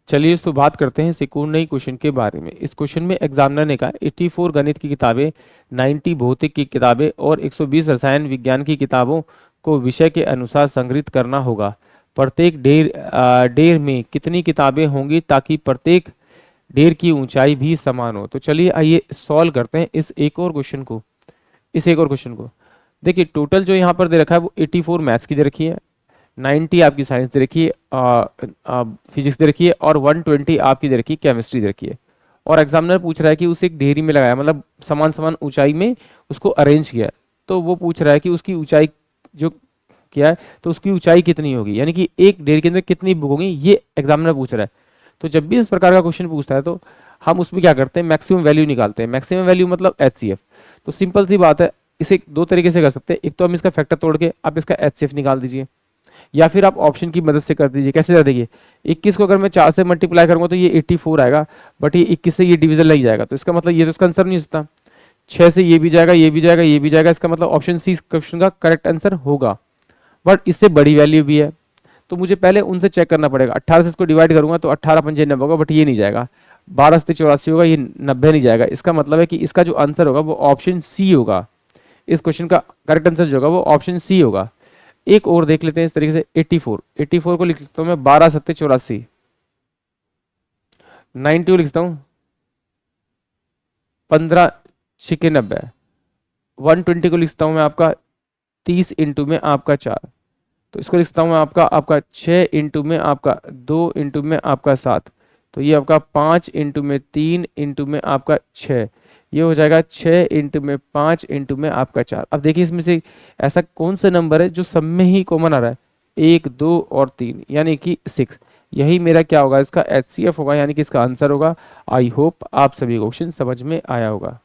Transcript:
चलिए तो बात करते हैं सिकुड़ने क्वेश्चन के बारे में। इस क्वेश्चन में एग्जामिनर ने कहा 84 गणित की किताबें, 90 भौतिक की किताबें और 120 रसायन विज्ञान की किताबों को विषय के अनुसार संग्रहित करना होगा। प्रत्येक ढेर में कितनी किताबें होंगी ताकि प्रत्येक ढेर की ऊंचाई भी समान हो। तो चलिए आइए सॉल्व करते हैं इस एक और क्वेश्चन को। देखिए टोटल जो यहाँ पर दे रखा है वो 84 मैथ्स की दे रखी है, 90 आपकी साइंस दे रखी है, फिजिक्स दे रखी है और 120 आपकी दे रखी है केमिस्ट्री दे रखी है। और एग्जामिनर पूछ रहा है कि उसे एक ढेरी में लगाया, मतलब समान समान ऊंचाई में उसको अरेंज किया है। तो वो पूछ रहा है कि उसकी ऊंचाई जो किया है तो उसकी ऊंचाई कितनी होगी, यानी कि एक ढेर के अंदर कितनी बुक होगी, ये एग्जामिनर पूछ रहा है। तो जब भी इस प्रकार का क्वेश्चन पूछता है तो हम उसमें क्या करते हैं, मैक्सिमम वैल्यू निकालते हैं। मैक्सिमम वैल्यू मतलब एचसीएफ। तो सिंपल सी बात है, इसे दो तरीके से कर सकते हैं। एक तो हम इसका फैक्टर तोड़ के आप इसका एचसीएफ निकाल दीजिए, या फिर आप ऑप्शन की मदद से कर दीजिए। कैसे कर देखिए, 21 को अगर मैं 4 से मल्टीप्लाई करूंगा तो ये 84 आएगा, बट ये 21 से ये डिवीजन लग जाएगा, तो इसका मतलब ये तो इसका आंसर नहीं हो सकता। 6 से ये भी जाएगा, ये भी जाएगा, ये भी जाएगा, इसका मतलब ऑप्शन सी इस क्वेश्चन का करेक्ट आंसर होगा। बट इससे बड़ी वैल्यू भी है, तो मुझे पहले उनसे चेक करना पड़ेगा। 18 से इसको डिवाइड करूंगा तो 18 पंजे 90 होगा, बट ये नहीं जाएगा। 12 से 84 होगा, ये 90 नहीं जाएगा। इसका मतलब है कि इसका जो आंसर होगा वो ऑप्शन सी होगा। इस क्वेश्चन का करेक्ट आंसर जो होगा वो ऑप्शन सी होगा। एक और देख लेते हैं इस तरीके से, 84 को लिख सकता हूं मैं 12 सत्ते 84, 90 को लिख सकता हूँ 15 छिके 90, 120 को लिखता हूं मैं आपका 30 इंटू में आपका 4, तो इसको लिखता हूं मैं आपका आपका 6 इंटू में आपका 2 इंटू में आपका 7, तो ये आपका 5 इंटू में 3 इंटू में आपका 6, ये हो जाएगा 6 इंटू में 5 इंटू में आपका 4। अब देखिए इसमें से ऐसा कौन सा नंबर है जो सब में ही कॉमन आ रहा है, 1 2 और 3, यानी कि 6। यही मेरा क्या होगा, इसका एचसीएफ होगा, यानी कि इसका आंसर होगा। आई होप आप सभी क्वेश्चन समझ में आया होगा।